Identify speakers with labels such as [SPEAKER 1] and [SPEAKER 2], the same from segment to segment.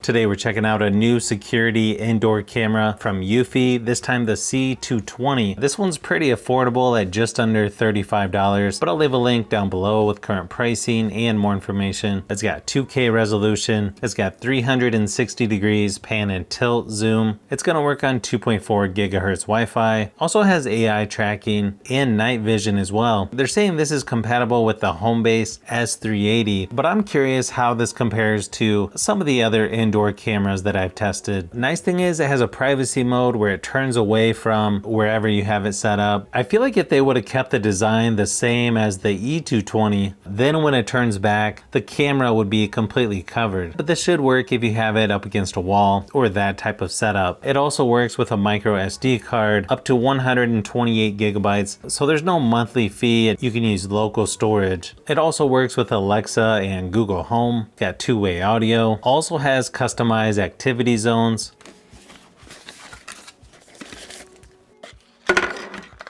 [SPEAKER 1] Today we're checking out a new security indoor camera from Eufy, this time the C220. This one's pretty affordable at just under $35, but I'll leave a link down below with current pricing and more information. It's got 2K resolution, it's got 360 degrees pan and tilt zoom, it's gonna work on 2.4 gigahertz Wi-Fi, also has AI tracking and night vision as well. They're saying this is compatible with the Homebase S380, but I'm curious how this compares to some of the other indoor cameras that I've tested. Nice thing is it has a privacy mode where it turns away from wherever you have it set up. I feel like if they would have kept the design the same as the E220, then when it turns back, the camera would be completely covered. But this should work if you have it up against a wall or that type of setup. It also works with a micro SD card up to 128 gigabytes, so there's no monthly fee. You can use local storage. It also works with Alexa and Google Home. Got two-way audio. Also has customized activity zones.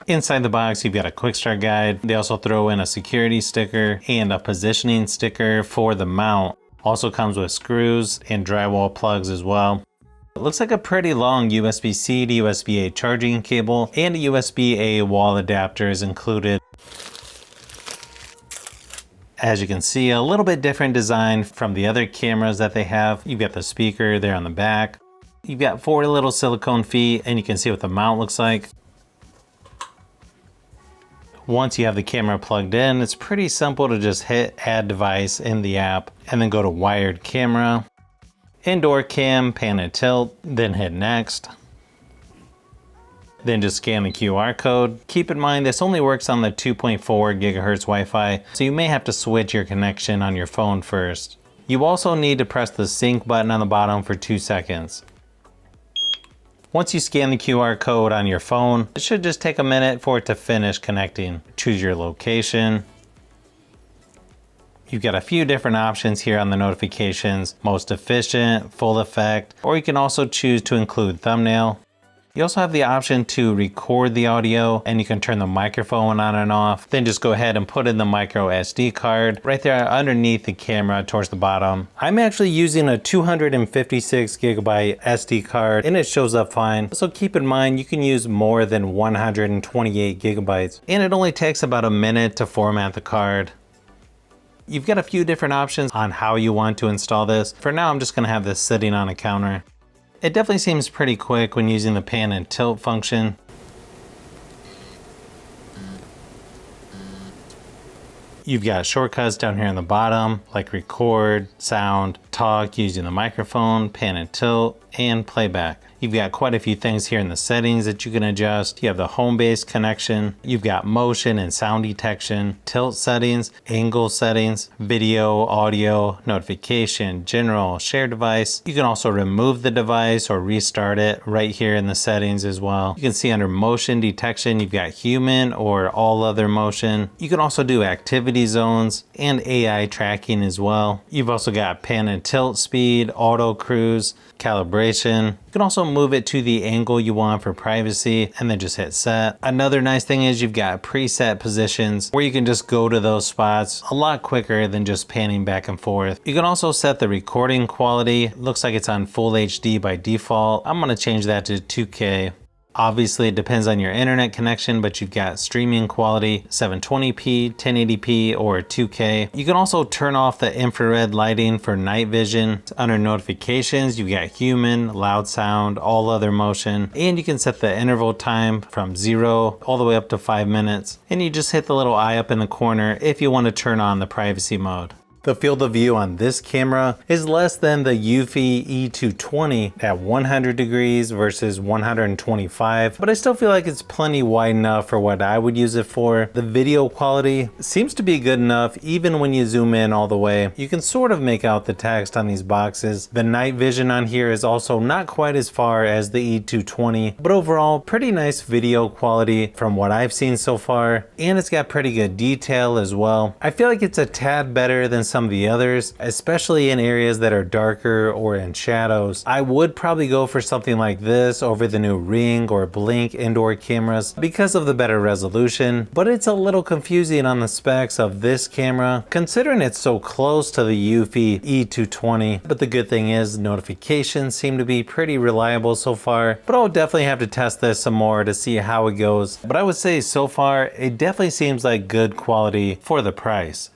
[SPEAKER 1] Inside the box, you've got a quick start guide. They also throw in a security sticker and a positioning sticker for the mount. Also comes with screws and drywall plugs as well. It looks like a pretty long USB-C to USB-A charging cable, and a USB-A wall adapter is included. As you can see, a little bit different design from the other cameras that they have. You've got the speaker there on the back. You've got 4 little silicone feet, and you can see what the mount looks like. Once you have the camera plugged in, it's pretty simple to just hit add device in the app and then go to wired camera, indoor cam, pan and tilt, then hit next. Then just scan the QR code. Keep in mind this only works on the 2.4 gigahertz Wi-Fi, so you may have to switch your connection on your phone first. You also need to press the sync button on the bottom for 2 seconds. Once you scan the QR code on your phone, it should just take a minute for it to finish connecting. Choose your location. You've got a few different options here on the notifications, most efficient, full effect, or you can also choose to include thumbnail. You also have the option to record the audio, and you can turn the microphone on and off. Then just go ahead and put in the micro SD card right there underneath the camera towards the bottom. I'm actually using a 256 gigabyte SD card and it shows up fine. So keep in mind you can use more than 128 gigabytes, and it only takes about a minute to format the card. You've got a few different options on how you want to install this. For now, I'm just gonna have this sitting on a counter. It definitely seems pretty quick when using the pan and tilt function. You've got shortcuts down here on the bottom, like record, sound, talk using the microphone, pan and tilt, and playback. You've got quite a few things here in the settings that you can adjust. You have the home-based connection. You've got motion and sound detection, tilt settings, angle settings, video, audio, notification, general, share device. You can also remove the device or restart it right here in the settings as well. You can see under motion detection, you've got human or all other motion. You can also do activity zones and AI tracking as well. You've also got pan and tilt speed, auto cruise, calibration. You can also move it to the angle you want for privacy and then just hit set. Another nice thing is you've got preset positions where you can just go to those spots a lot quicker than just panning back and forth. You can also set the recording quality. It looks like it's on full HD by default. I'm gonna change that to 2K. Obviously, it depends on your internet connection, but you've got streaming quality, 720p, 1080p, or 2K. You can also turn off the infrared lighting for night vision. Under notifications, you've got human, loud sound, all other motion, and you can set the interval time from 0 all the way up to 5 minutes. And you just hit the little eye up in the corner if you want to turn on the privacy mode. The field of view on this camera is less than the Eufy E220 at 100 degrees versus 125, but I still feel like it's plenty wide enough for what I would use it for. The video quality seems to be good enough even when you zoom in all the way. You can sort of make out the text on these boxes. The night vision on here is also not quite as far as the E220, but overall pretty nice video quality from what I've seen so far, and it's got pretty good detail as well. I feel like it's a tad better than some of the others, especially in areas that are darker or in shadows. I would probably go for something like this over the new Ring or Blink indoor cameras because of the better resolution, but it's a little confusing on the specs of this camera considering it's so close to the Eufy E220. But the good thing is notifications seem to be pretty reliable so far, but I'll definitely have to test this some more to see how it goes. But I would say so far it definitely seems like good quality for the price.